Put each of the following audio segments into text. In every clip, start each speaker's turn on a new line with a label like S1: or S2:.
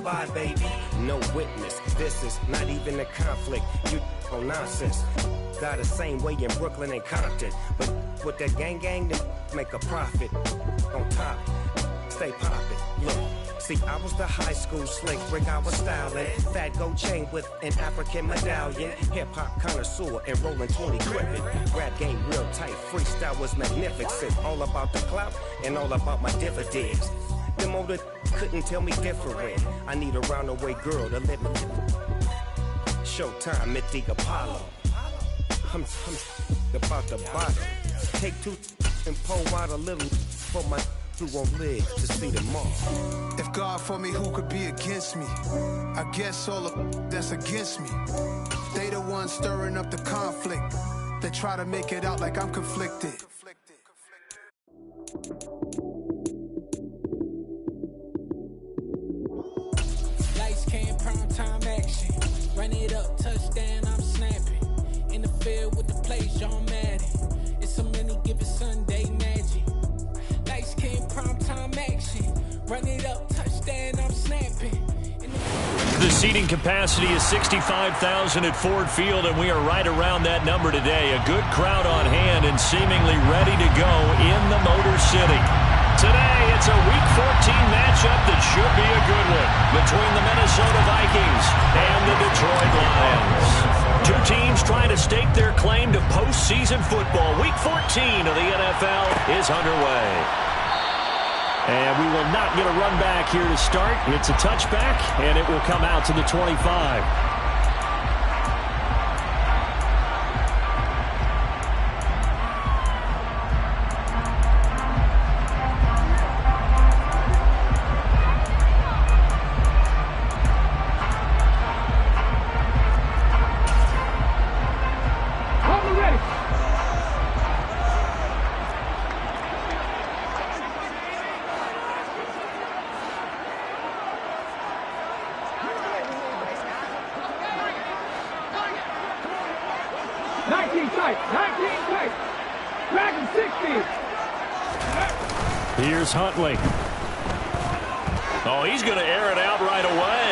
S1: alibi, baby. No witness, this is not even a conflict. You on nonsense. Got the same way in Brooklyn and Compton. But with that gang, they make a profit. On top, stay poppin'. Look. See, I was the high school slick brick, I was styling. Fat gold chain with an African medallion. Hip-hop connoisseur and rolling 20 gripping. Rap game real tight, freestyle was magnificent. All about the clout and all about my dividends. Them older couldn't tell me different. I need a roundaway girl to let me. Showtime at the Apollo. I'm about the bottom. Take two and pour out a little for my who won't live to see tomorrow.
S2: If God for me, who could be against me? I guess all of that's against me. They the ones stirring up the conflict. They try to make it out like I'm conflicted.
S3: Lights came, prime time action. Run it up, touchdown, I'm snapping. In the field with the plays, John Madden. It's a many given Sunday magic. Lights came, prime time action. Run it up, touchdown, I'm snapping.
S4: The seating capacity is 65,000 at Ford Field, and we are right around that number today. A good crowd on hand and seemingly ready to go in the Motor City. Today, it's a Week 14 matchup that should be a good one between the Minnesota Vikings and the Detroit Lions. Two teams trying to stake their claim to postseason football. Week 14 of the NFL is underway. And we will not get a run back here to start. It's a touchback, and it will come out to the 25. Here's Huntley. Oh, he's going to air it out right away.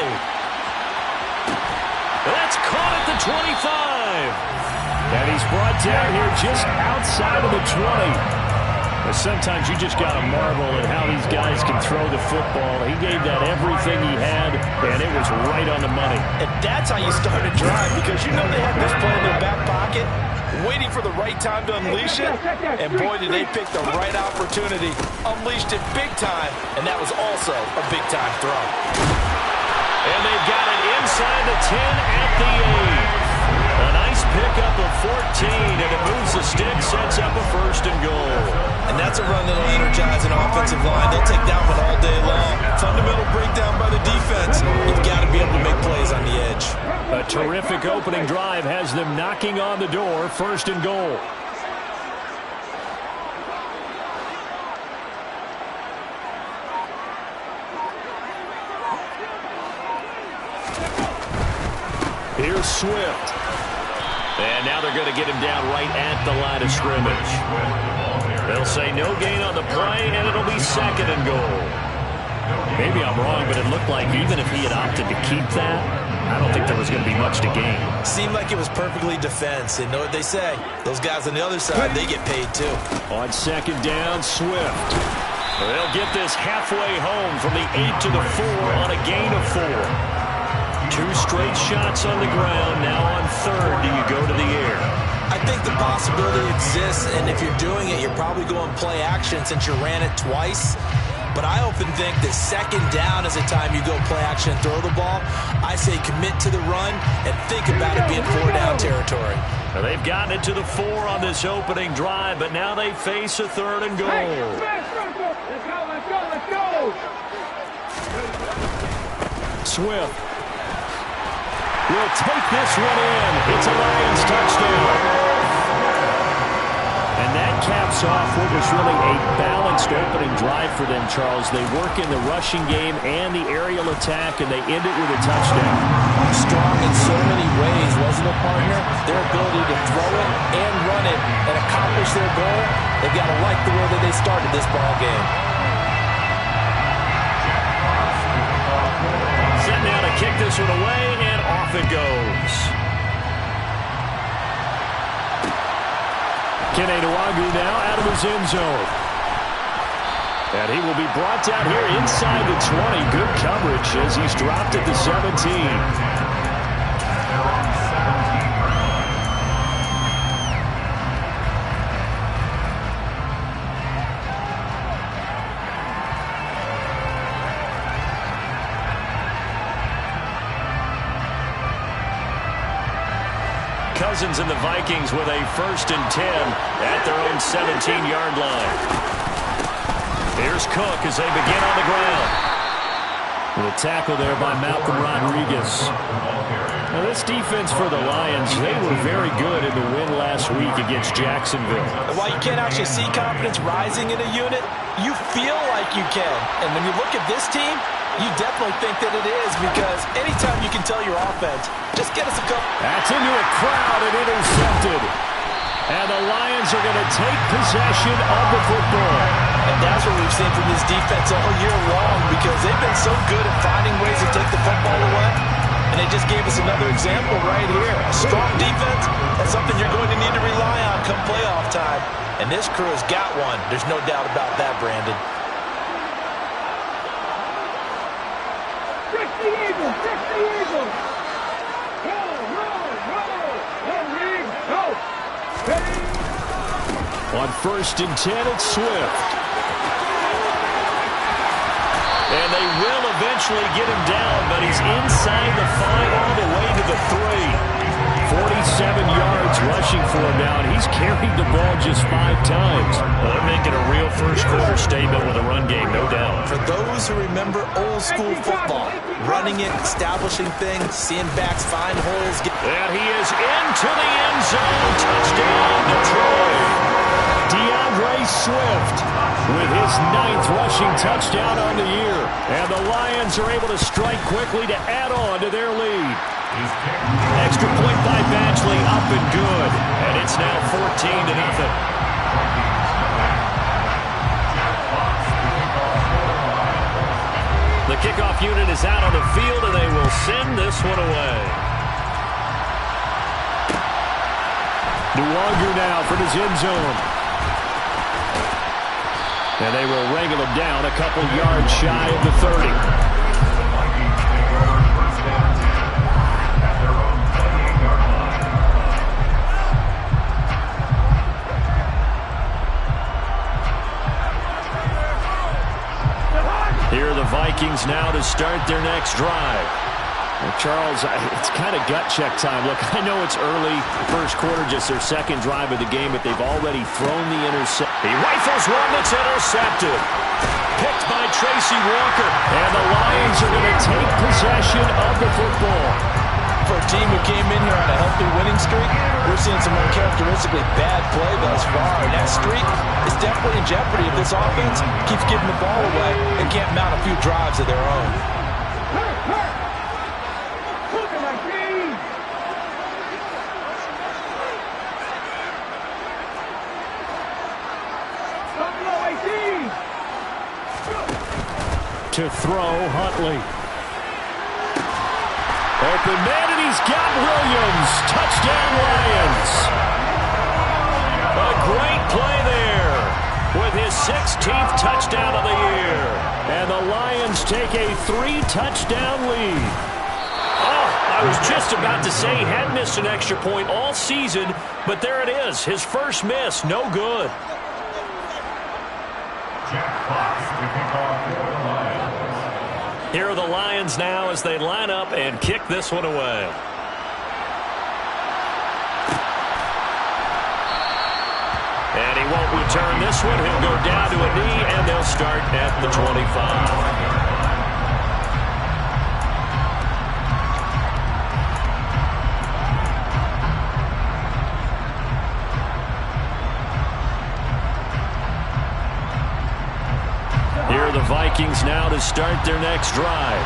S4: That's caught at the 25. And he's brought down here just outside of the 20. But sometimes you just got to marvel at how these guys can throw the football. He gave that everything he had, and it was right on the money.
S5: And that's how you start a drive, because you know they had this play in their back pocket, waiting for the right time to unleash it, and boy, did they pick the right opportunity. Unleashed it big time, and that was also a big-time throw.
S4: And they've got it inside the 10 at the 8. A nice pickup of 14, and it moves the stick, sets up a 1st and goal.
S5: And that's a run that'll energize an offensive line. They'll take that one all day long. Fundamental breakdown by the defense. You've got to be able to make plays on the edge.
S4: A terrific opening drive has them knocking on the door, 1st and goal. Here's Swift. And now they're going to get him down right at the line of scrimmage. They'll say no gain on the play, and it'll be 2nd and goal. Maybe I'm wrong, but it looked like even if he had opted to keep that, I don't think there was going to be much to gain.
S5: Seemed like it was perfectly defense. And know what they say? Those guys on the other side, they get paid too.
S4: On 2nd down, Swift. They'll get this halfway home from the 8 to the 4 on a gain of 4. 2 straight shots on the ground. Now on 3rd, do you go to the air?
S5: I think the possibility exists, and if you're doing it, you're probably going play action since you ran it twice. But I often think that 2nd down is a time you go play action and throw the ball. I say commit to the run and think about it being 4-down territory.
S4: Well, they've gotten it to the 4 on this opening drive, but now they face a 3rd and goal.
S6: Let's go.
S4: Swift will take this one in. It's a Lions touchdown. And that caps off what was really a balanced opening drive for them, Charles. They work in the rushing game and the aerial attack, and they end it with a touchdown.
S5: Strong in so many ways, wasn't it, partner? Their ability to throw it and run it and accomplish their goal, they've got to like the way that they started this ball game.
S4: this one away, and off it goes. Kene Nwangwu now out of his end zone. And he will be brought down here inside the 20. Good coverage as he's dropped at the 17. Cousins and the Vikings with a 1st and 10 at their own 17-yard line. Here's Cook as they begin on the ground. With a tackle there by Malcolm Rodriguez. Now this defense for the Lions, they were very good in the win last week against Jacksonville.
S5: While you can't actually see confidence rising in a unit, you feel like you can. And when you look at this team, you definitely think that it is, because anytime you can tell your offense, just get us a couple.
S4: That's into a crowd and intercepted. And the Lions are going to take possession of the football.
S5: And that's what we've seen from this defense all year long, because they've been so good at finding ways to take the football away. And they just gave us another example right here. A strong defense, that's something you're going to need to rely on come playoff time. And this crew has got one. There's no doubt about that, Brandon.
S4: On 1st and 10, it's Swift. And they will eventually get him down, but he's inside the 5 all the way to the 3. 47 yards rushing for him now, and he's carried the ball just 5 times. Well, they're making a real first-quarter statement with a run game, no doubt.
S5: For those who remember old-school football, running it, establishing things, seeing backs find holes.
S4: And he is into the end zone. Touchdown, Detroit. DeAndre Swift with his 9th rushing touchdown on the year. And the Lions are able to strike quickly to add on to their lead. Extra point by Badgley, up and good. And it's now 14-0. The kickoff unit is out on the field, and they will send this one away. Nwangwu now from his end zone. And they will wrangle him down a couple yards shy of the 30. Here are the Vikings now to start their next drive. Well, Charles, it's kind of gut check time. Look, I know it's early, first quarter, just their 2nd drive of the game, but they've already thrown the intercept. He rifles one that's intercepted. Picked by Tracy Walker. And the Lions are going to take possession of the football.
S5: For a team who came in here on a healthy winning streak, we're seeing some uncharacteristically bad play thus far. And that streak is definitely in jeopardy if this offense keeps giving the ball away and can't mount a few drives of their own.
S4: To throw, Huntley. Open man, and he's got Williams. Touchdown, Lions. A great play there with his 16th touchdown of the year. And the Lions take a 3-touchdown lead. Oh, I was just about to say he hadn't missed an extra point all season, but there it is. His first miss, no good. Here are the Lions now as they line up and kick this one away. And he won't return this one. He'll go down to a knee, and they'll start at the 25. The Vikings now to start their next drive.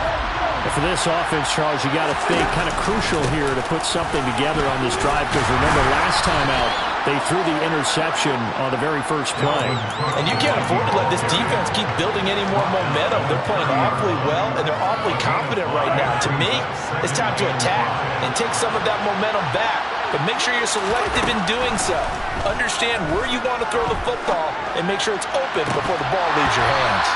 S4: And for this offense, Charles, you got to think kind of crucial here to put something together on this drive, because remember last time out they threw the interception on the very first play.
S5: And you can't afford to let this defense keep building any more momentum. They're playing awfully well, and they're awfully confident right now. To me, it's time to attack and take some of that momentum back. But make sure you're selective in doing so. Understand where you want to throw the football and make sure it's open before the ball leaves your hands.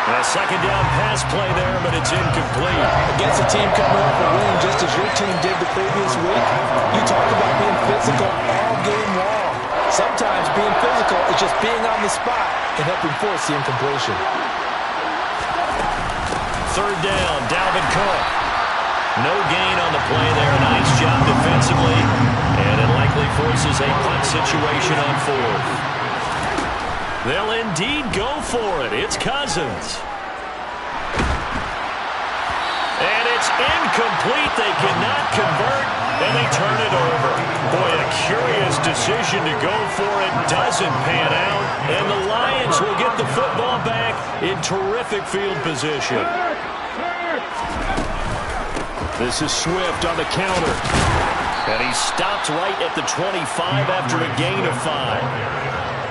S4: A second down pass play there, but it's incomplete.
S5: Against a team coming off a win just as your team did the previous week, you talk about being physical all game long. Sometimes being physical is just being on the spot and helping force the incompletion.
S4: Third down, Dalvin Cook. No gain on the play there. Nice job defensively. And it likely forces a punt situation on fourth. They'll indeed go for it. It's Cousins. And it's incomplete. They cannot convert, and they turn it over. Boy, a curious decision to go for it. Doesn't pan out, and the Lions will get the football back in terrific field position. This is Swift on the counter. And he stopped right at the 25 after a gain of 5.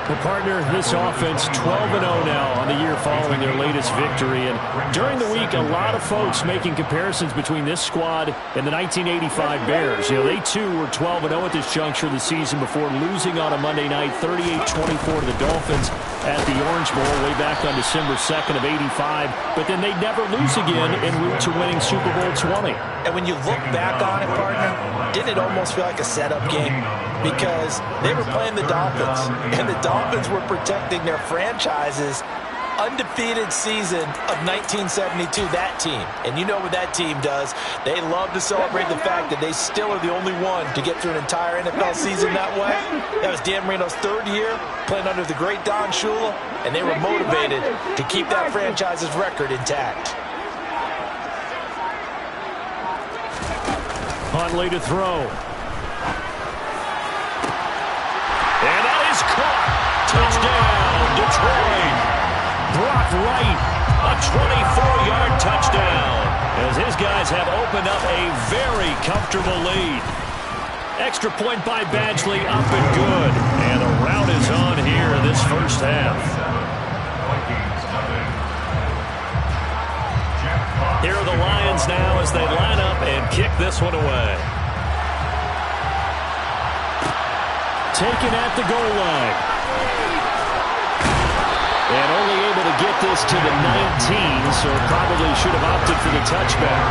S4: Well, partner, this offense 12-0 now on the year following their latest victory. And during the week, a lot of folks making comparisons between this squad and the 1985 Bears. You know, they too were 12-0 at this juncture of the season before losing on a Monday night 38-24 to the Dolphins at the Orange Bowl way back on December 2nd of 85. But then they'd never lose again en route to winning Super Bowl 20.
S5: And when you look back on it, partner, didn't it almost feel like a setup game? Because they were playing the Dolphins, and the Dolphins were protecting their franchise's undefeated season of 1972, that team. And you know what that team does. They love to celebrate the fact that they still are the only one to get through an entire NFL season that way. That was Dan Marino's third year, playing under the great Don Shula, and they were motivated to keep that franchise's record intact.
S4: Huntley to throw. And that is caught. Touchdown, Detroit. Brock Wright, a 24-yard touchdown, as his guys have opened up a very comfortable lead. Extra point by Badgley, up and good. And the route is on here this first half. Here are the Lions now as they line up and kick this one away. Taken at the goal line. And only able to get this to the 19, so probably should have opted for the touchback.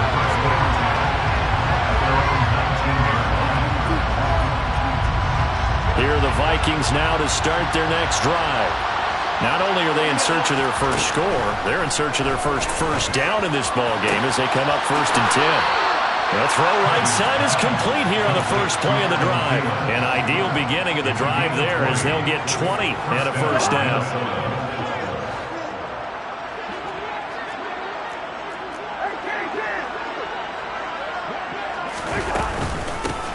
S4: Here are the Vikings now to start their next drive. Not only are they in search of their first score, they're in search of their first down in this ball game as they come up 1st and 10. The throw right side is complete here on the first play of the drive. An ideal beginning of the drive there as they'll get 20 and a first down.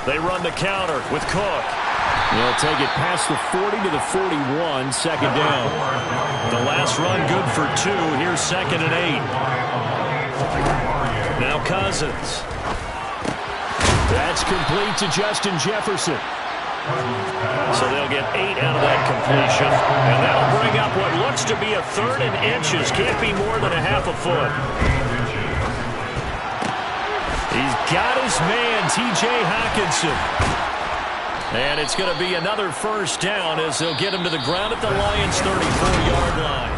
S4: They run the counter with Cook. They'll take it past the 40 to the 41, second down. The last run good for 2. Here's 2nd and 8. Now Cousins. That's complete to Justin Jefferson. So they'll get 8 out of that completion. And that'll bring up what looks to be a 3rd and inches. Can't be more than a half a foot. He's got his man, T.J. Hockenson. And it's going to be another first down as they'll get him to the ground at the Lions' 34-yard line.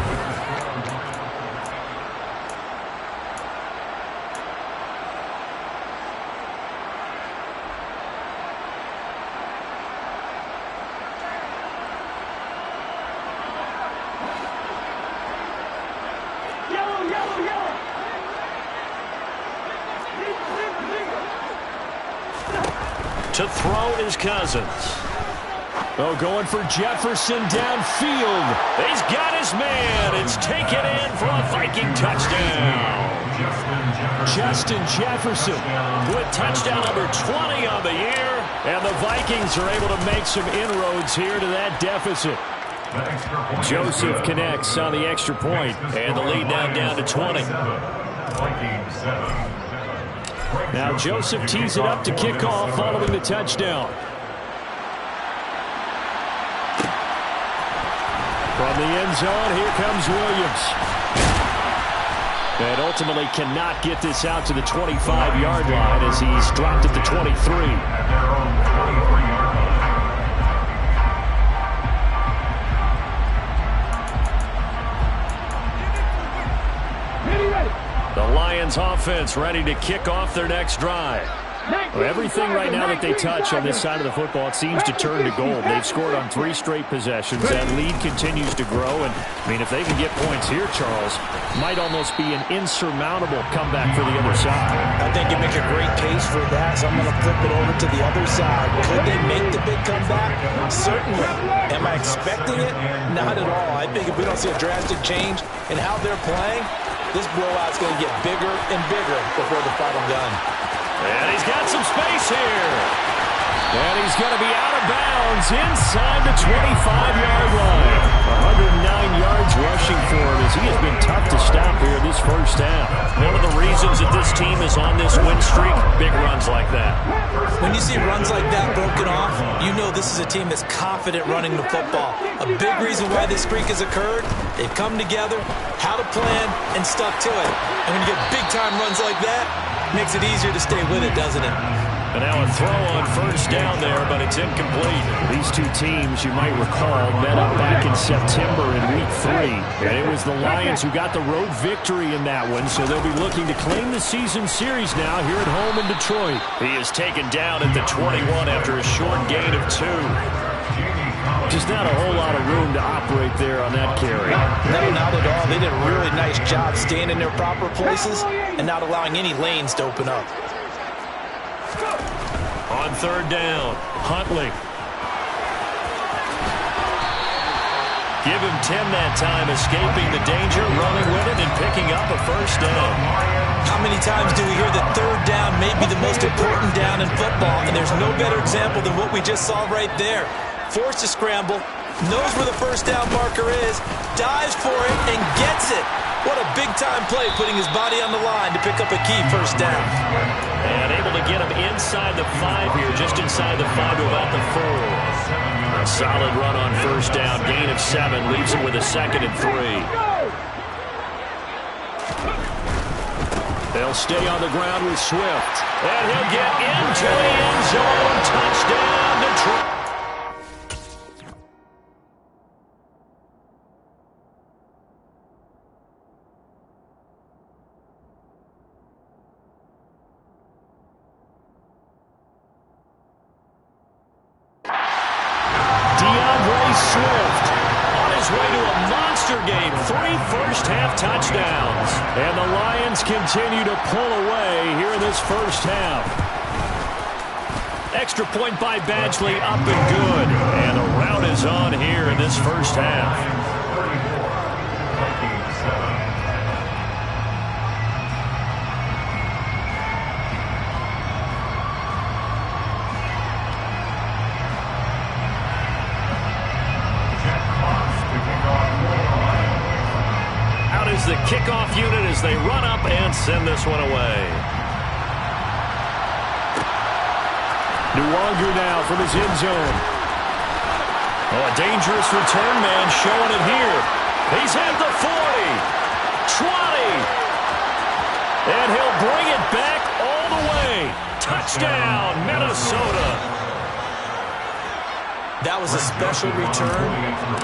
S4: To throw is Cousins. Oh, going for Jefferson downfield. He's got his man. It's taken in for a Viking touchdown. Justin Jefferson with touchdown number 20 on the year. And the Vikings are able to make some inroads here to that deficit. Joseph connects on the extra point, and the lead now down to 20. Now Joseph tees it up to kick off following the touchdown. From the end zone, here comes Williams. And ultimately cannot get this out to the 25-yard line as he's dropped at the 23. The Lions offense ready to kick off their next drive. Everything right now that they touch on this side of the football, it seems to turn to gold. They've scored on 3 straight possessions. That lead continues to grow. And, I mean, if they can get points here, Charles, might almost be an insurmountable comeback for the other side.
S5: I think you make a great case for that, so I'm going to flip it over to the other side. Could they make the big comeback? Certainly. Am I expecting it? Not at all. I think if we don't see a drastic change in how they're playing, this blowout's going to get bigger and bigger before the final gun.
S4: And he's got some space here. And he's going to be out of bounds inside the 25-yard line. 109 yards rushing for him as he has been tough to stop here this first half. One of the reasons that this team is on this win streak, big runs like that.
S5: When you see runs like that broken off, you know this is a team that's confident running the football. A big reason why this streak has occurred, they've come together, had a plan, and stuck to it. And when you get big-time runs like that, makes it easier to stay with it, doesn't it?
S4: And now a throw on first down there, but it's incomplete. These two teams, you might recall, met up back in September in Week 3. And it was the Lions who got the road victory in that one, so they'll be looking to claim the season series now here at home in Detroit. He is taken down at the 21 after a short gain of 2. Just not a whole lot of room to operate there on that carry.
S5: No, not at all. They did a really nice job staying in their proper places and not allowing any lanes to open up.
S4: On third down, Huntley. Give him 10 that time, escaping the danger, running with it, and picking up a first down.
S5: How many times do we hear that third down may be the most important down in football, and there's no better example than what we just saw right there. Forced to scramble, knows where the first down marker is, dives for it, and gets it. What a big-time play, putting his body on the line to pick up a key first down.
S4: And able to get him inside the 5 here, just inside the 5 to about the 4. A solid run on first down, gain of 7, leaves him with a 2nd and 3. They'll stay on the ground with Swift. And he'll get into the end zone. Touchdown, Detroit. Swift on his way to a monster game. 3 first-half touchdowns. And the Lions continue to pull away here in this first half. Extra point by Badgley, up and good. And the rout is on here in this first half. The kickoff unit as they run up and send this one away. Nwangu now from his end zone. Oh, a dangerous return man showing it here. He's at the 40, 20, and he'll bring it back all the way. Touchdown, Minnesota.
S5: That was a special return,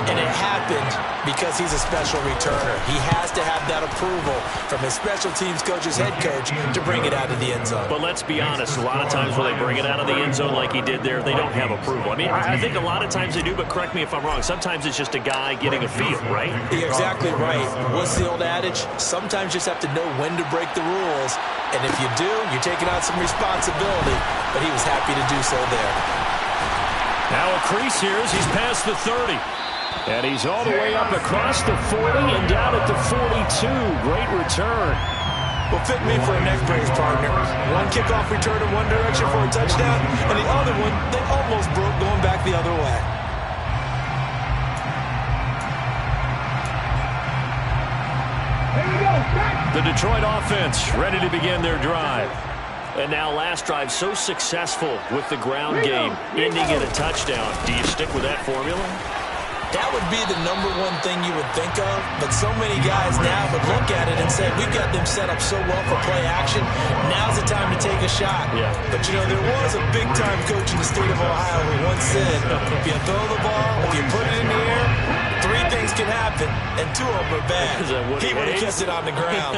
S5: and it happened because he's a special returner. He has to have that approval from his special teams coach's head coach to bring it out of the end zone.
S4: But let's be honest, a lot of times when they bring it out of the end zone like he did there, they don't have approval. I mean, I think a lot of times they do, but correct me if I'm wrong. Sometimes it's just a guy getting a feel, right?
S5: You're exactly right. What's the old adage? Sometimes you just have to know when to break the rules, and if you do, you're taking on some responsibility, but he was happy to do so there.
S4: Now a crease here as he's past the 30. And he's all the way up across the 40 and down at the 42. Great return.
S5: Well, fit me for a neck brace, partner. One kickoff return in one direction for a touchdown, and the other one, they almost broke going back the other way.
S4: The Detroit offense ready to begin their drive. And now last drive so successful with the ground game, ending in a touchdown. Do you stick with that formula?
S5: That would be the number one thing you would think of, but so many guys now would look at it and say, we've got them set up so well for play action, now's the time to take a shot.
S4: Yeah.
S5: But, you know, there was a big-time coach in the state of Ohio who once said, if you throw the ball, if you put it in the air, 3 things can happen, and 2 of them are bad. He would have kept it on the ground.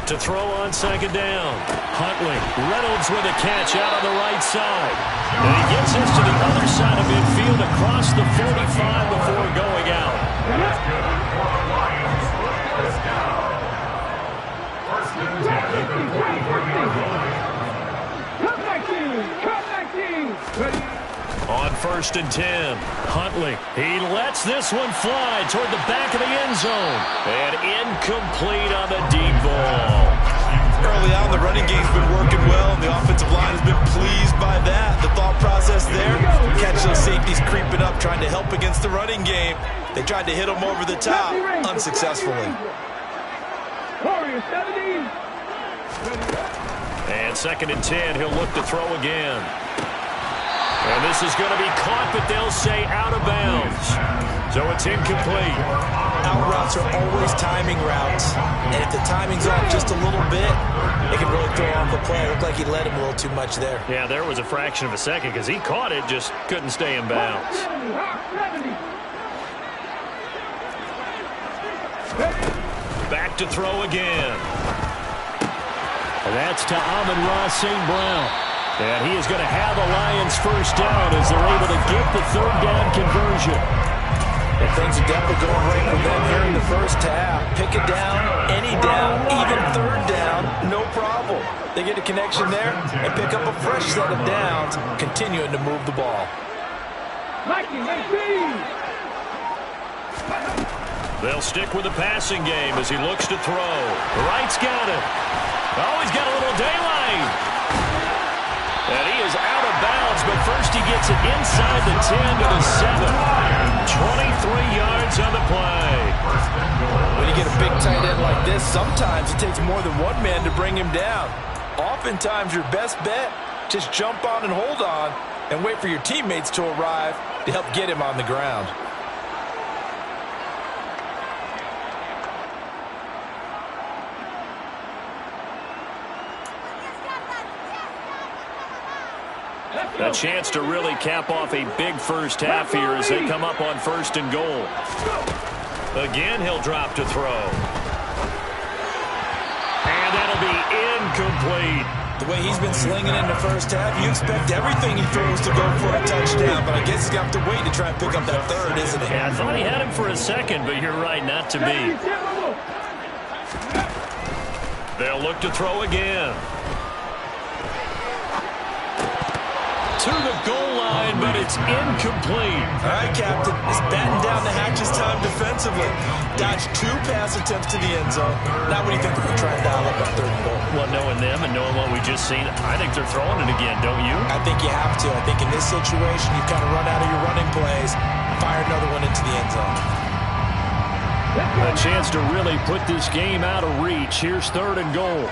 S4: To throw on second down. Huntley. Reynolds with a catch out on the right side. And he gets this to the other side of midfield across the 45 before going out. On 1st and 10, Huntley. He lets this one fly toward the back of the end zone. And incomplete on the deep ball.
S5: Early on, the running game's been working well, and the offensive line has been pleased by that. The thought process there, catch those safeties creeping up, trying to help against the running game. They tried to hit them over the top, unsuccessfully.
S4: And 2nd and 10, he'll look to throw again. And this is going to be caught, but they'll say out of bounds. So it's incomplete.
S5: Out routes are always timing routes. And if the timing's off just a little bit, it can really throw off the play. It looked like he led him a little too much there.
S4: Yeah, there was a fraction of a second because he caught it, just couldn't stay in bounds. Back to throw again. And that's to Amon-Ra St. Brown. And he is going to have the Lions first down as they're able to get the 3rd down conversion.
S5: And things are definitely going right for them here in the first half. Pick it down, any down, even 3rd down, no problem. They get a connection there and pick up a fresh set of downs, continuing to move the ball.
S4: They'll stick with the passing game as he looks to throw. Wright's got it. Oh, he's got a little daylight. And he is out of bounds, but first he gets it inside the 10 to the 7. 23 yards on the play.
S5: When you get a big tight end like this, sometimes it takes more than one man to bring him down. Oftentimes your best bet, just jump on and hold on and wait for your teammates to arrive to help get him on the ground.
S4: A chance to really cap off a big first half here as they come up on 1st and goal. Again, he'll drop to throw. And that'll be incomplete.
S5: The way he's been slinging in the first half, you expect everything he throws to go for a touchdown, but I guess he's got to wait to try and pick up that 3rd, isn't he?
S4: Yeah, I thought he had him for a second, but you're right, not to be. They'll look to throw again. To the goal line, but it's incomplete.
S5: All right, Captain. It's batten down the hatches time defensively. Dodged 2 pass attempts to the end zone. Now what do you think they're going to try and dial up on 3rd and goal?
S4: Well, knowing them and knowing what we just seen, I think they're throwing it again, don't you?
S5: I think you have to. I think in this situation, you've kind of run out of your running plays. Fire another one into the end zone.
S4: A chance to really put this game out of reach. Here's 3rd and goal.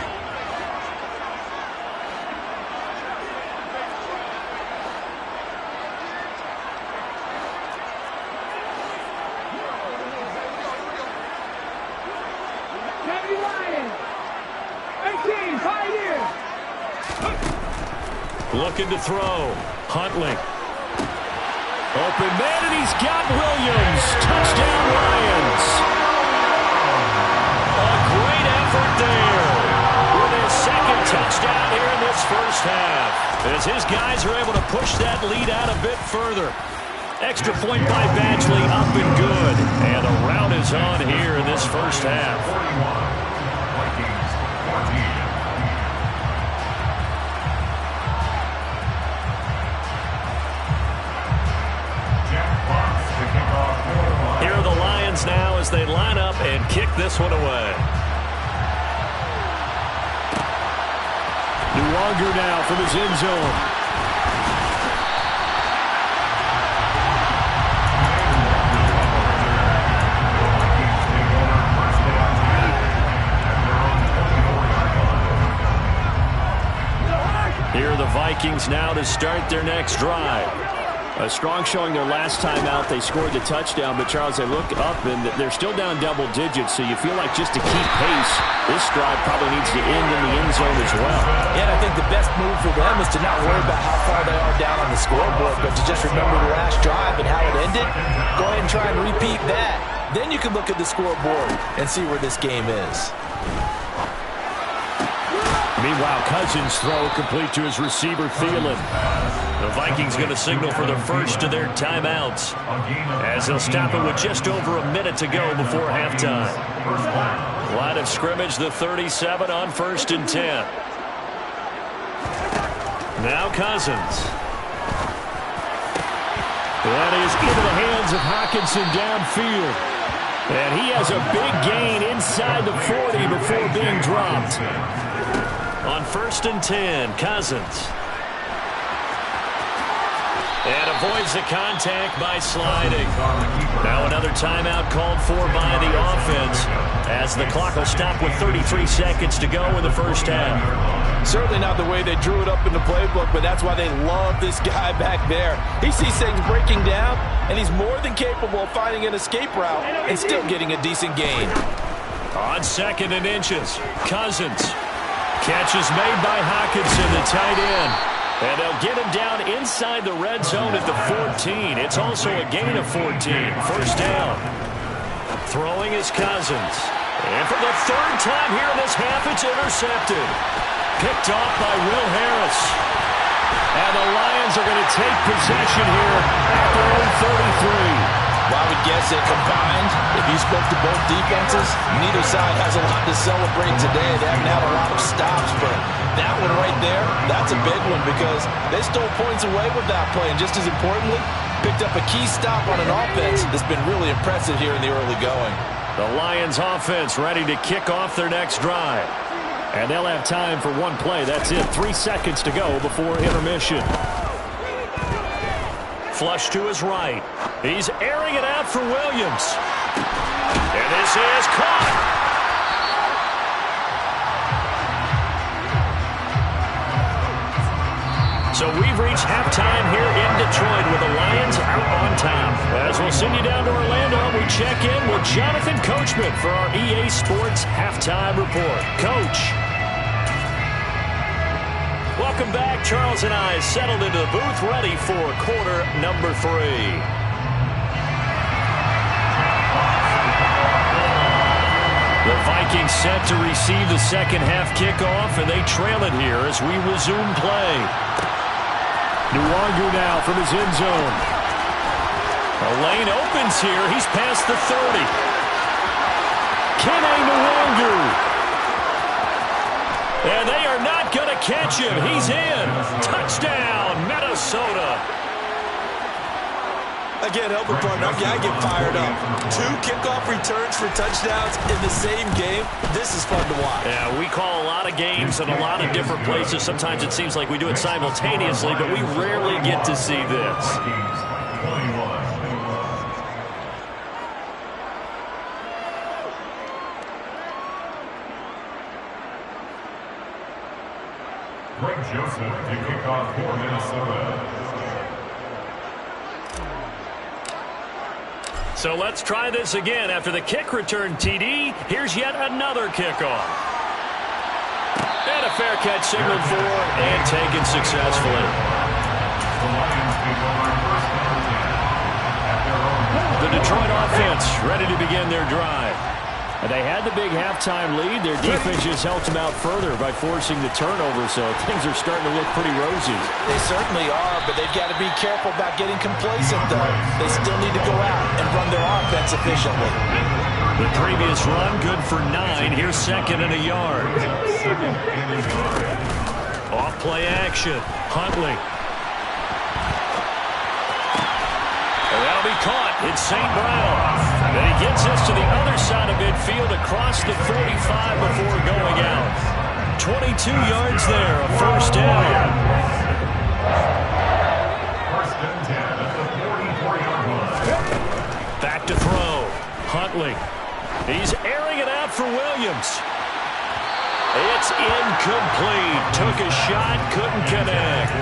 S4: Looking to throw. Huntley. Open man, and he's got Williams. Touchdown, Lions. A great effort there. With his 2nd touchdown here in this first half. As his guys are able to push that lead out a bit further. Extra point by Badgley, up and good. And the rout is on here in this first half. Here are the Lions now as they line up and kick this one away. Nwanger now from his end zone. Here are the Vikings now to start their next drive. A strong showing their last time out. They scored the touchdown, but Charles, they look up and they're still down double digits, so you feel like just to keep pace, this drive probably needs to end in the end zone as well.
S5: Yeah, and I think the best move for them is to not worry about how far they are down on the scoreboard, but to just remember the last drive and how it ended. Go ahead and try and repeat that. Then you can look at the scoreboard and see where this game is.
S4: Meanwhile, Cousins' throw complete to his receiver, Thielen. The Vikings going to signal for the first of their timeouts, as they'll stop it with just over a minute to go before halftime. Line of scrimmage, the 37 on 1st and 10. Now Cousins. That is into the hands of Hockenson downfield. And he has a big gain inside the 40 before being dropped. On 1st and 10, Cousins. And avoids the contact by sliding. Now another timeout called for by the offense, as the clock will stop with 33 seconds to go in the first half.
S5: Certainly not the way they drew it up in the playbook, but that's why they love this guy back there. He sees things breaking down, and he's more than capable of finding an escape route and still getting a decent gain.
S4: On 2nd and inches, Cousins. Catch is made by Hockenson, the tight end. And they'll get him down inside the red zone at the 14. It's also a gain of 14. First down. Throwing is Cousins. And for the 3rd time here in this half, it's intercepted. Picked off by Will Harris. And the Lions are going to take possession here at their own 33.
S5: Well, I would guess that combined, if you spoke to both defenses, neither side has a lot to celebrate today. They haven't had a lot of stops, but that one right there, that's a big one because they stole points away with that play. And just as importantly, picked up a key stop on an offense that's been really impressive here in the early going.
S4: The Lions offense ready to kick off their next drive. And they'll have time for one play. That's it. 3 seconds to go before intermission. Flush to his right. He's airing it out for Williams. And this is caught. So we've reached halftime here in Detroit with the Lions out on top. As we'll send you down to Orlando, we check in with Jonathan Coachman for our EA Sports Halftime Report. Coach. Welcome back. Charles and I settled into the booth, ready for quarter number 3. The Vikings set to receive the second half kickoff, and they trail it here as we resume play. Nwangu now from his end zone. A lane opens here. He's past the 30. Kene Nwangu. And they are not going to catch him. He's in. Touchdown, Minnesota.
S5: Again, help a partner. I get fired up. 2 kickoff returns for touchdowns in the same game. This is fun to watch.
S4: Yeah, we call a lot of games in a lot of different places. Sometimes it seems like we do it simultaneously, but we rarely get to see this.
S6: Greg Joseph to kick off for Minnesota.
S4: So let's try this again. After the kick return TD, here's yet another kickoff. And a fair catch signaled for and taken successfully. The Detroit offense ready to begin their drive. And they had the big halftime lead. Their defense just helped them out further by forcing the turnover, so things are starting to look pretty rosy.
S5: They certainly are, but they've got to be careful about getting complacent, though. They still need to go out and run their offense efficiently.
S4: The previous run, good for 9. Here's 2nd and a yard. Off play action. Huntley. And that'll be caught. It's St. Brown. And he gets us to the other side of midfield across the 45 before going out. 22 yards there, a first down.
S6: First and 10 at the 44-yard line.
S4: Back to throw. Huntley. He's airing it out for Williams. It's incomplete. Took a shot, couldn't connect.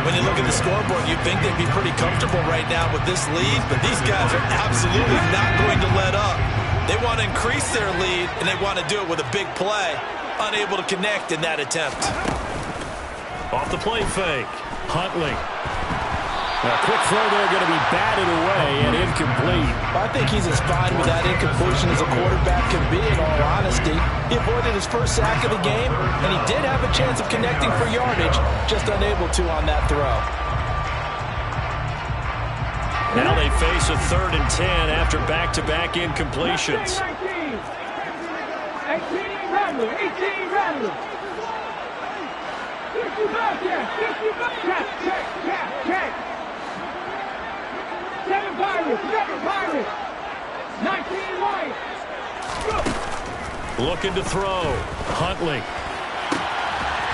S5: When you look at the scoreboard, you'd think they'd be pretty comfortable right now with this lead, but these guys are absolutely not going to let up. They want to increase their lead, and they want to do it with a big play. Unable to connect in that attempt.
S4: Off the play fake. Huntley. A quick throw there, going to be batted away and incomplete.
S5: I think he's as fine with that incompletion as a quarterback can be, in all honesty. He avoided his first sack of the game, and he did have a chance of connecting for yardage, just unable to on that throw.
S4: Now they face a 3rd and 10 after back-to-back incompletions.
S3: 18 Rattler. 18 Rattler. 55, check. 7 Pirates. 19 White.
S4: Looking to throw. Huntley.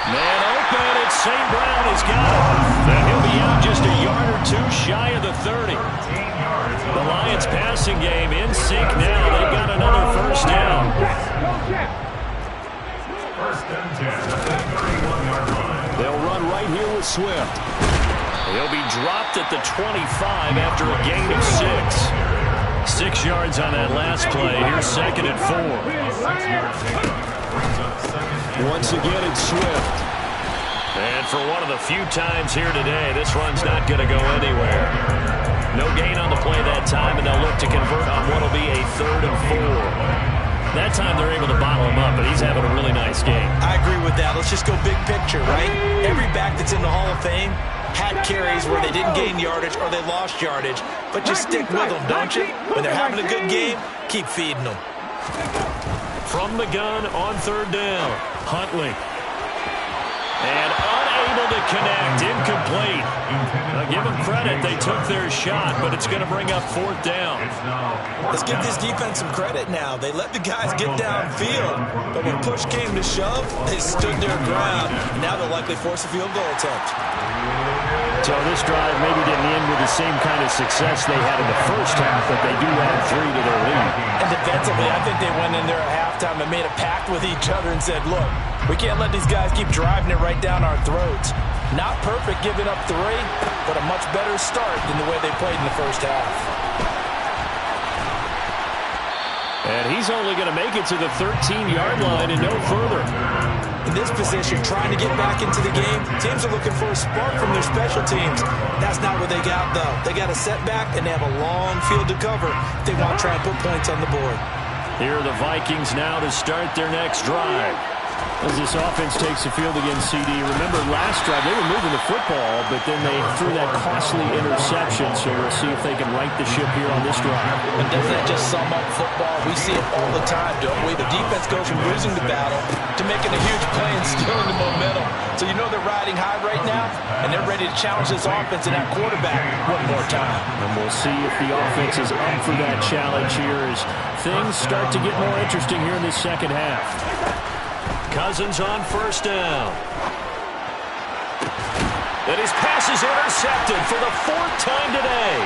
S4: Man open. It's St. Brown has got it. And he'll be out just a yard or two shy of the 30. The Lions passing game in sync now. They've got another first down.
S6: First and 10 at the 31-yard line.
S4: They'll run right here with Swift. He'll be dropped at the 25 after a gain of 6. 6 yards on that last play. Here's 2nd and 4. Once again, it's Swift. And for one of the few times here today, this run's not going to go anywhere. No gain on the play that time, and they'll look to convert on what will be a 3rd and 4. That time they're able to bottle him up, but he's having a really nice game.
S5: I agree with that. Let's just go big picture, right? Every back that's in the Hall of Fame had carries where they didn't gain yardage or they lost yardage, but just stick with them, don't you? When they're having a good game, keep feeding them.
S4: From the gun on 3rd down, Huntley. And unable to connect, incomplete. Now give them credit, they took their shot, but it's going to bring up 4th down.
S5: Let's give this defense some credit now. They let the guys get downfield, but when push came to shove, they stood their ground. Now they'll likely force a field goal attempt.
S4: So this drive maybe didn't end with the same kind of success they had in the first half, but they do add 3 to their lead.
S5: And defensively, I think they went in there at halftime and made a pact with each other and said, look, we can't let these guys keep driving it right down our throats. Not perfect giving up 3, but a much better start than the way they played in the first half.
S4: And he's only going to make it to the 13-yard line and no further.
S5: In this position, trying to get back into the game, teams are looking for a spark from their special teams. That's not what they got, though. They got a setback, and they have a long field to cover if they want to try and put points on the board.
S4: Here are the Vikings now to start their next drive. As this offense takes the field against CD, remember last drive they were moving the football, but then they threw that costly interception, so we'll see if they can right the ship here on this drive.
S5: And doesn't that just sum up football? We see it all the time, don't we? The defense goes from losing the battle to making a huge play and stealing the momentum. So you know they're riding high right now, and they're ready to challenge this offense and that quarterback one more time.
S4: And we'll see if the offense is up for that challenge here as things start to get more interesting here in this second half. Cousins on 1st down. And his pass is intercepted for the 4th time today.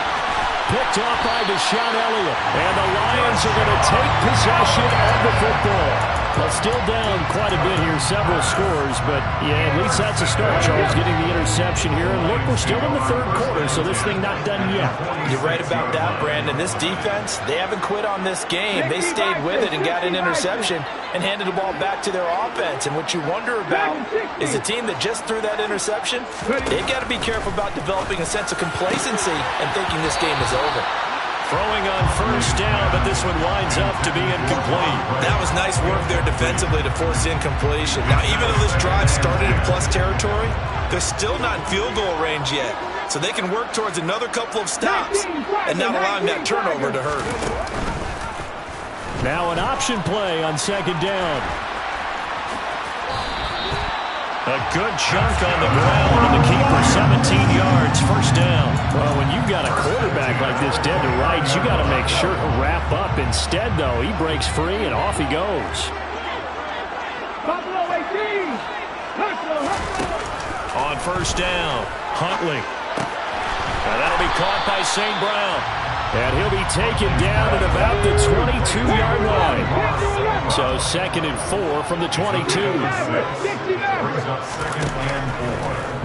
S4: Picked off by Deshaun Elliott. And the Lions are going to take possession of the football. Well, still down quite a bit here, several scores, but yeah, at least that's a start, Charles, getting the interception here. And look, we're still in the 3rd quarter, so this thing not done yet.
S5: You're right about that, Brandon. This defense, they haven't quit on this game. They stayed with it and got an interception and handed the ball back to their offense. And what you wonder about is the team that just threw that interception, they've got to be careful about developing a sense of complacency and thinking this game is over.
S4: Throwing on 1st down, but this one winds up to be incomplete.
S5: That was nice work there defensively to force incompletion. Now, even though this drive started in plus territory, they're still not in field goal range yet. So they can work towards another couple of stops and not allowing that turnover to hurt.
S4: Now an option play on 2nd down. A good chunk on the ground, and the keeper 17 yards, 1st down. Well, when you've got a quarterback like this dead to rights, you got to make sure to wrap up. Instead, though, he breaks free, and off he goes.
S3: Buffalo 18.
S4: On 1st down, Huntley. Now that'll be caught by St. Brown. And he'll be taken down at about the 22-yard line. So 2nd and 4 from the 22.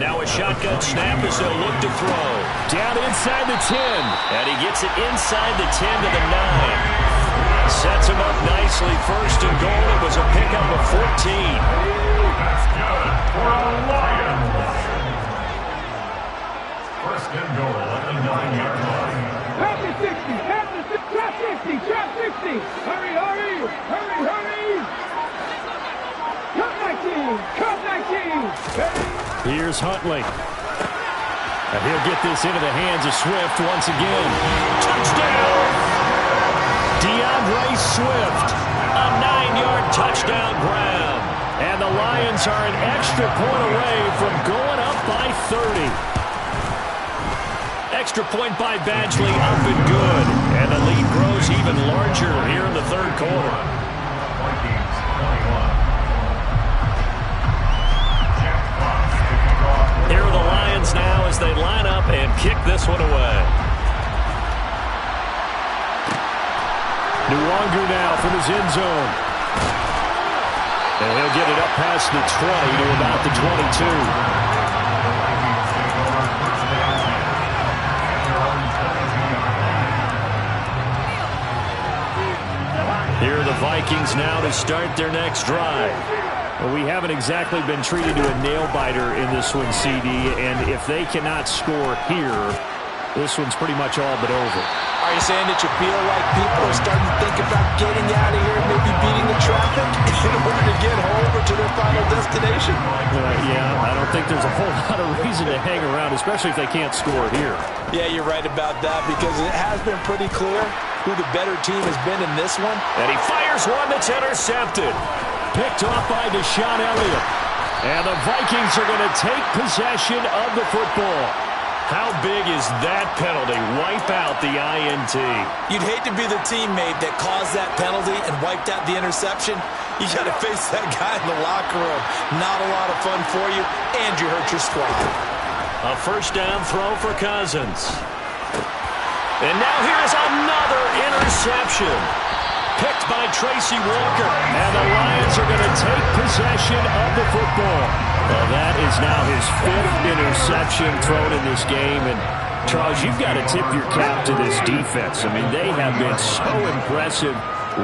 S4: Now a shotgun snap as they'll look to throw. Down inside the 10. And he gets it inside the 10 to the 9. Sets him up nicely. 1st and goal. It was a pickup of 14.
S6: That's good for a Lions. 1st and goal at the 9-yard line.
S7: Trap 60, trap 60. Hurry, hurry, hurry, hurry. Cut 19.
S4: Here's Huntley. And he'll get this into the hands of Swift once again. Touchdown! DeAndre Swift, a 9-yard touchdown grab. And the Lions are an extra point away from going up by 30. Extra point by Badgley, up and good. And the lead grows even larger here in the 3rd quarter. Here are the Lions now as they line up and kick this one away. Nwangu now from his end zone. And he'll get it up past the 20 to about the 22. Here are the Vikings now to start their next drive. Well, we haven't exactly been treated to a nail-biter in this one, CD, and if they cannot score here, this one's pretty much all but over.
S5: Are you saying that you feel like people are starting to think about getting out of here and maybe beating the traffic in order to get home or to their final destination?
S4: Yeah, I don't think there's a whole lot of reason to hang around, especially if they can't score here.
S5: Yeah, you're right about that because it has been pretty clear who the better team has been in this one.
S4: And he fires one that's intercepted. Picked off by Deshaun Elliott. And the Vikings are going to take possession of the football. How big is that penalty? Wipe out the INT.
S5: You'd hate to be the teammate that caused that penalty and wiped out the interception. You got to face that guy in the locker room. Not a lot of fun for you, and you hurt your squad.
S4: A 1st down throw for Cousins. And now here's another interception. Picked by Tracy Walker. And the Lions are going to take possession of the football. Well, that is now his 5th interception thrown in this game. And, Charles, you've got to tip your cap to this defense. I mean, they have been so impressive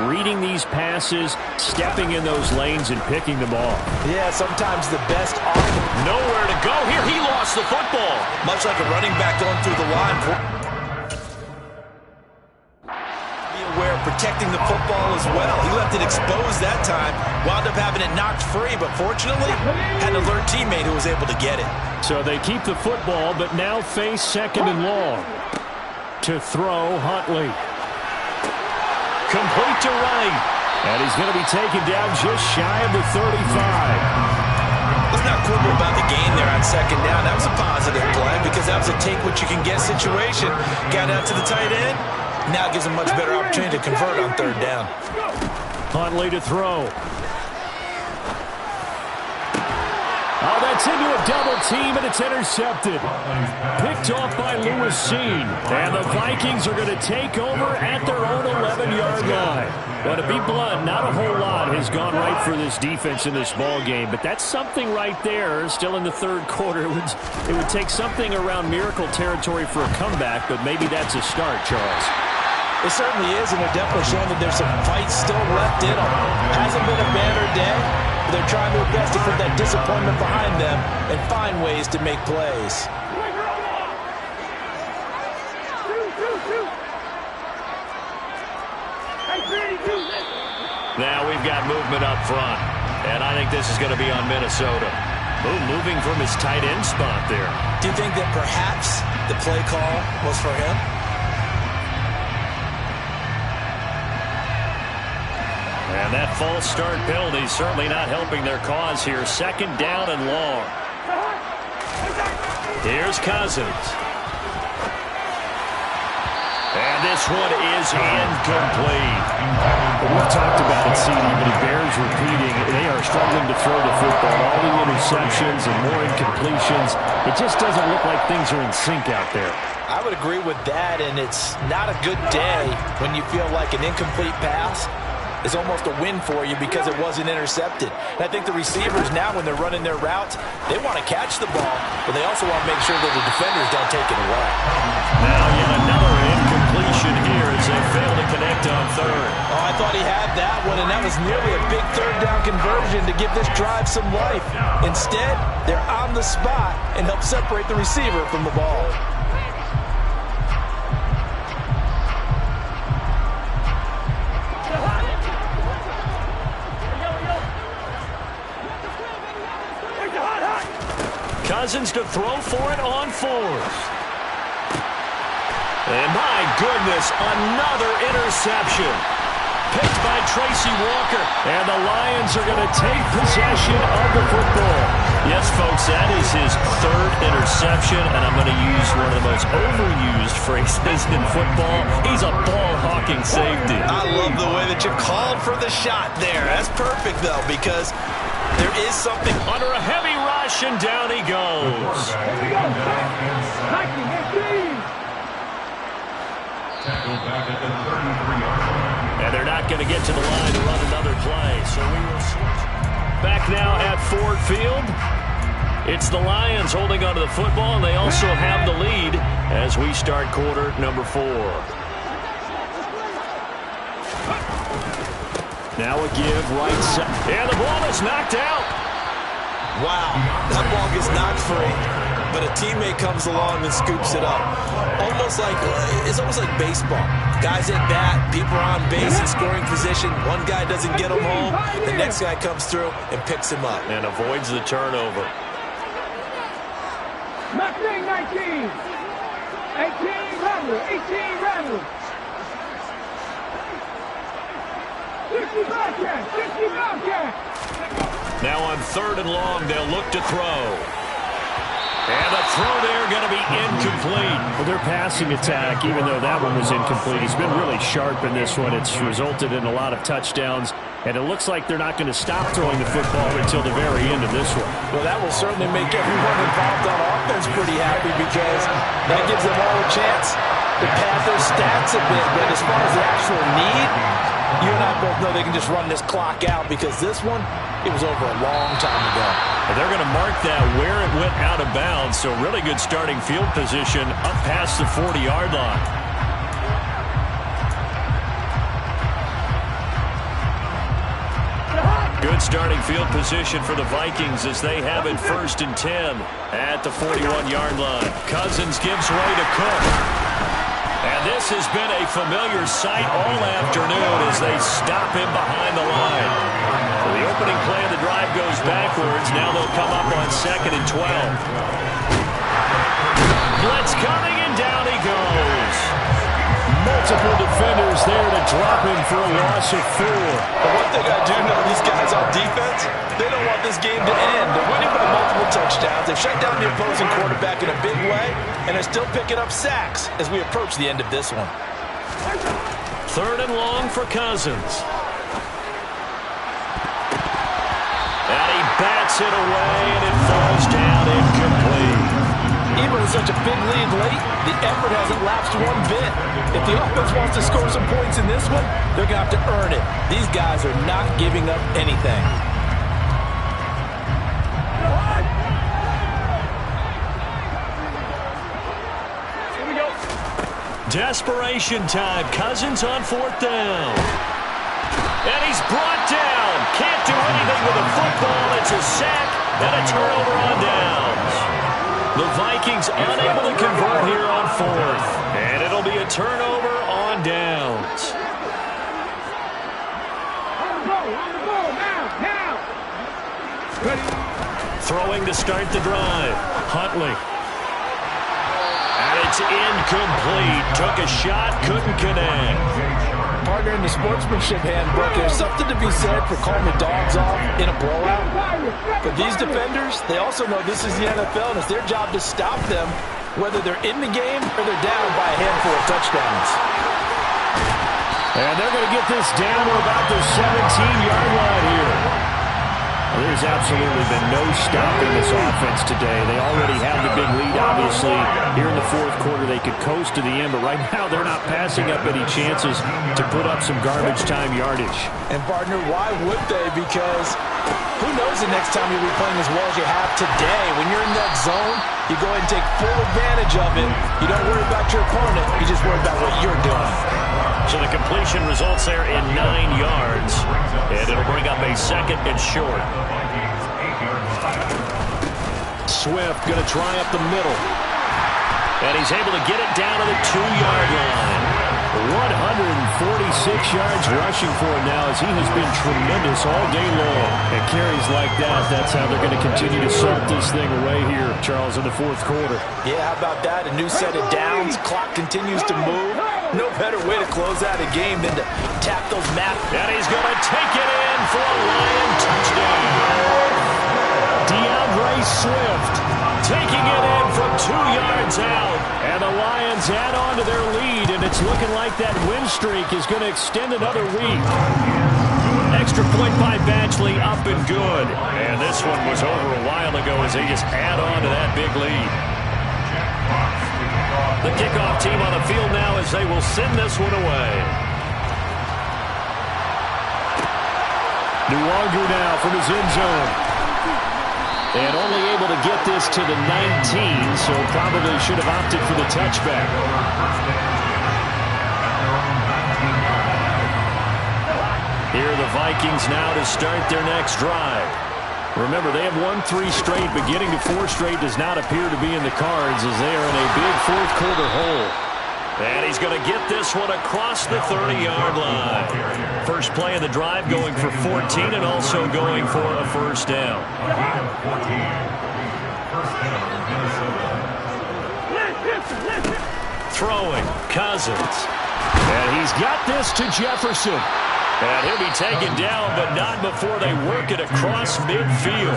S4: reading these passes, stepping in those lanes, and picking them off.
S5: Yeah, sometimes the best offense.
S4: Nowhere to go here. He lost the football.
S5: Much like a running back going through the line. Aware of protecting the football as well. He left it exposed that time, wound up having it knocked free, but fortunately had an alert teammate who was able to get it.
S4: So they keep the football, but now face 2nd and long. To throw, Huntley. Complete to right. And he's going to be taken down just shy of the 35.
S5: Let's not quibble about the gain there on 2nd down. That was a positive play because that was a take-what-you-can-get situation. Got out to the tight end. Now gives him much better opportunity to convert on 3rd down.
S4: Huntley to throw. Oh, that's into a double team, and it's intercepted. Picked off by Lewis Cine. And the Vikings are going to take over at their own 11-yard line. Well, to be blunt, not a whole lot has gone right for this defense in this ball game, but that's something right there. Still in the 3rd quarter. It would take something around miracle territory for a comeback, but maybe that's a start, Charles.
S5: It certainly is, and they're definitely showing that there's some fight still left in them. Hasn't been a banner day, but they're trying their best to put that disappointment behind them and find ways to make plays.
S4: Now we've got movement up front, and I think this is going to be on Minnesota. Moving from his tight end spot there.
S5: Do you think that perhaps the play call was for him?
S4: And that false start penalty certainly not helping their cause here. 2nd down and long. Here's Cousins. And this one is incomplete. We've talked about it, CD, but it bears repeating. They are struggling to throw the football. All the interceptions and more incompletions. It just doesn't look like things are in sync out there.
S5: I would agree with that, and it's not a good day when you feel like an incomplete pass is almost a win for you because it wasn't intercepted. And I think the receivers now, when they're running their routes, they want to catch the ball, but they also want to make sure that the defenders don't take it away.
S4: Now yet another incompletion here as they fail to connect on third.
S5: Oh, I thought he had that one, and that was nearly a big third down conversion to give this drive some life. Instead, they're on the spot and help separate the receiver from the ball.
S4: Cousins to throw for it on fourth. And my goodness, another interception. Picked by Tracy Walker. And the Lions are going to take possession of the football. Yes, folks, that is his third interception. And I'm going to use one of the most overused phrases in football. He's a ball-hawking safety.
S5: I love the way that you called for the shot there. That's perfect, though, because there is something
S4: under a heavy rush, and down he goes. And they're not going to get to the line to run another play. So we will switch. Back now at Ford Field. It's the Lions holding onto the football, and they also have the lead as we start quarter number 4. Now a give right side. And the ball is knocked out.
S5: Wow, that ball gets knocked free, but a teammate comes along and scoops it up. It's almost like baseball. Guys at bat, people are on base in scoring position. One guy doesn't get him home. The next guy comes through and picks him up.
S4: And avoids the turnover.
S7: Mustang 19. 18 Rattler. 18 Rattler. 60 Bobcat. 60 Bobcat.
S4: Now on third and long, they'll look to throw. And the throw there going to be incomplete. Well, their passing attack, even though that one was incomplete, has been really sharp in this one. It's resulted in a lot of touchdowns, and it looks like they're not going to stop throwing the football until the very end of this one.
S5: Well, that will certainly make everyone involved on offense pretty happy because that gives them all a chance to pad their stats a bit. But as far as the actual need, you and I both know they can just run this clock out because this one, it was over a long time ago.
S4: And they're going to mark that where it went out of bounds, so really good starting field position up past the 40-yard line. Good starting field position for the Vikings as they have it 1st and 10 at the 41-yard line. Cousins gives way to Cook. And this has been a familiar sight all afternoon as they stop him behind the line. So the opening play of the drive goes backwards. Now they'll come up on 2nd and 12. Blitz coming, and down he goes. Multiple defenders there to drop him for a loss of 4.
S5: But one thing I do know, these guys on defense, they don't want this game to end. They're winning by multiple touchdowns. They've shut down the opposing quarterback in a big way, and they're still picking up sacks as we approach the end of this one.
S4: 3rd and long for Cousins. And he bats it away, and it falls down incomplete.
S5: Even with such a big lead late, the effort hasn't lapsed one bit. If the offense wants to score some points in this one, they're going to have to earn it. These guys are not giving up anything.
S7: Here we go.
S4: Desperation time. Cousins on 4th down. And he's brought down. Can't do anything with the football. It's a sack and a turnover on downs. The Vikings unable to convert here on 4th. And it'll be a turnover on downs.
S7: On the ball, now. Ready.
S4: Throwing to start the drive. Huntley. And it's incomplete. Took a shot, couldn't connect.
S5: Partner in the sportsmanship handbook, there's something to be said for calling the dogs off in a blowout. But these defenders, they also know this is the NFL, and it's their job to stop them, whether they're in the game or they're down by a handful of touchdowns.
S4: And they're going to get this down to about the 17-yard line here. There's absolutely been no stopping this offense today. They already have the big lead, obviously. Here in the fourth quarter, they could coast to the end, but right now they're not passing up any chances to put up some garbage time yardage.
S5: And, partner, why would they? Because who knows the next time you'll be playing as well as you have today. When you're in that zone, you go ahead and take full advantage of it. You don't worry about your opponent. You just worry about what you're doing.
S4: So the completion results there in 9 yards, and it'll bring up a 2nd and short. Swift going to try up the middle. And he's able to get it down to the 2-yard line. 146 yards rushing for him now as he has been tremendous all day long. And carries like that, that's how they're going to continue to salt this thing away here, Charles, in the fourth quarter.
S5: Yeah, how about that? A new set of downs. Clock continues to move. No better way to close out a game than to tap those mat.
S4: And he's going to take it in for a Lion touchdown. DeAndre Swift taking it in from 2 yards out. And the Lions add on to their lead, and it's looking like that win streak is going to extend another week. Extra point by Badgley, up and good. And this one was over a while ago as they just add on to that big lead. The kickoff team on the field now as they will send this one away. Nwangu now from his end zone. And only able to get this to the 19, so probably should have opted for the touchback. Here are the Vikings now to start their next drive. Remember, they have won 3 straight. Beginning to 4 straight does not appear to be in the cards as they are in a big fourth quarter hole. And he's going to get this one across the 30-yard line. First play of the drive going for 14 and also going for a first down. Throwing, Cousins. And he's got this to Jefferson. And he'll be taken down, but not before they work it across midfield.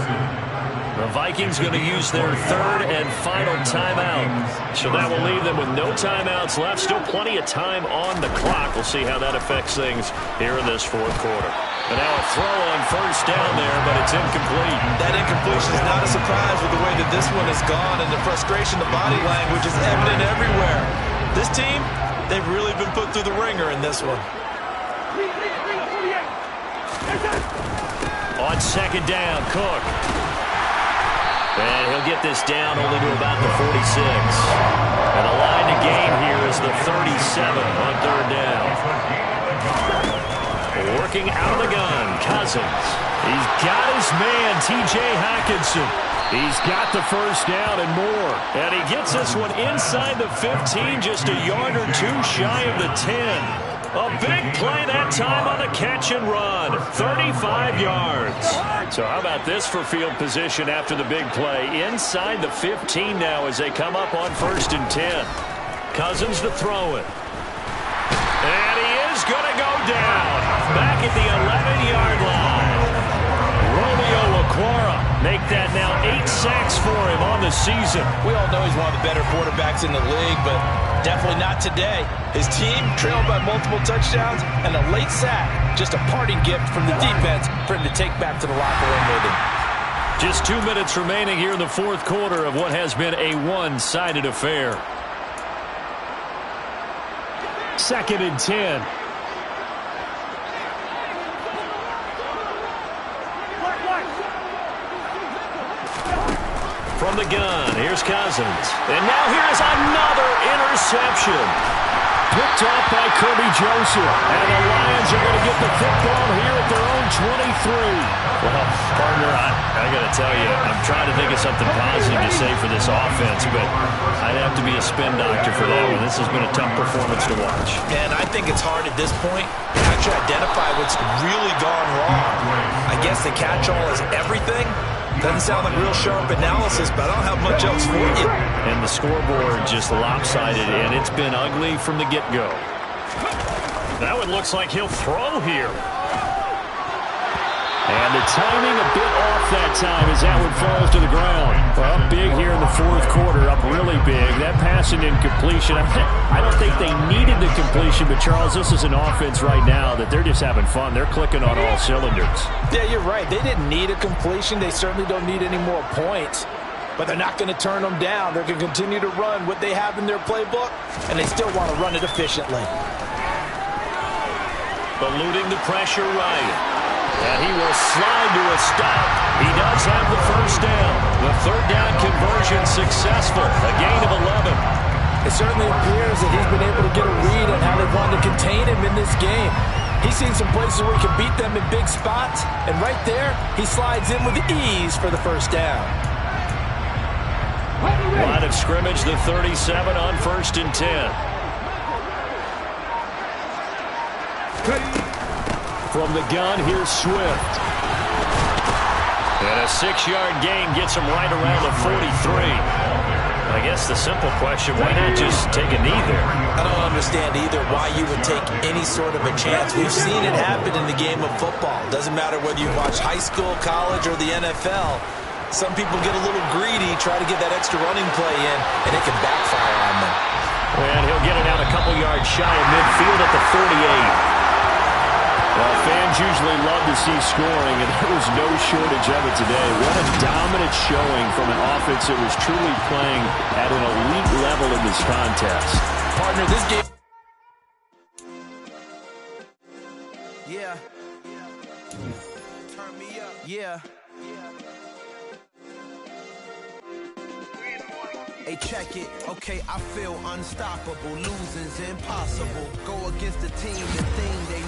S4: The Vikings going to use their 3rd and final timeout. So that will leave them with no timeouts left. Still plenty of time on the clock. We'll see how that affects things here in this fourth quarter. And now a throw on first down there, but it's incomplete.
S5: That incompletion is not a surprise with the way that this one has gone, and the frustration, the body language is evident everywhere. This team, they've really been put through the ringer in this one.
S4: On second down, Cook. And he'll get this down only to about the 46. And the line to gain here is the 37 on third down. Working out of the gun, Cousins. He's got his man, T.J. Hockenson. He's got the first down and more. And he gets this one inside the 15, just a yard or 2 shy of the 10. A big play that time on the catch and run. 35 yards. So how about this for field position after the big play? Inside the 15 now as they come up on 1st and 10. Cousins to throw it. And he is going to go down. Back at the 11-yard line. Romeo Okwara make that now 8 sacks for him on the season.
S5: We all know he's one of the better quarterbacks in the league, but definitely not today. His team trailed by multiple touchdowns and a late sack. Just a parting gift from the defense for him to take back to the locker room with him.
S4: Just 2 minutes remaining here in the fourth quarter of what has been a one-sided affair. 2nd and 10. From the gun, here's Cousins. And now here's another interception. Picked off by Kirby Joseph. And the Lions are going to get the football here at their own 23. Well, partner, I got to tell you, I'm trying to think of something positive to say for this offense, but I'd have to be a spin doctor for that one. This has been a tough performance to watch.
S5: And I think it's hard at this point to actually identify what's really gone wrong. I guess the catch-all is everything. Doesn't sound like real sharp analysis, but I don't have much else for you.
S4: And the scoreboard just lopsided, and it's been ugly from the get-go. That one looks like he'll throw here. And the timing a bit off that time as that one falls to the ground. Well, big here in the fourth quarter, up really big. That passing incompletion, I don't think they needed the completion, but Charles, this is an offense right now that they're just having fun. They're clicking on all cylinders.
S5: Yeah, you're right. They didn't need a completion. They certainly don't need any more points. But they're not going to turn them down. They're going to continue to run what they have in their playbook, and they still want to run it efficiently.
S4: Eluding the pressure right. And he will slide to a stop. He does have the first down. The third down conversion successful. A gain of 11.
S5: It certainly appears that he's been able to get a read on how they wanted to contain him in this game. He's seen some places where he can beat them in big spots, and right there, he slides in with ease for the first down.
S4: Line of scrimmage, the 37 on 1st and 10. From the gun, here's Swift. And a 6-yard gain gets him right around the 43. I guess the simple question, why not just take a knee there?
S5: I don't understand either why you would take any sort of a chance. We've seen it happen in the game of football. Doesn't matter whether you watch high school, college, or the NFL. Some people get a little greedy, try to get that extra running play in, and it can backfire on them.
S4: And he'll get it out a couple yards shy of midfield at the 48. Well, fans usually love to see scoring, and there was no shortage of it today. What a dominant showing from an offense that was truly playing at an elite level in this contest.
S5: Partner, this game...
S8: Yeah. Turn me up. Yeah. Hey, check it. Okay, I feel unstoppable. Losing's impossible. Go against the team, the thing they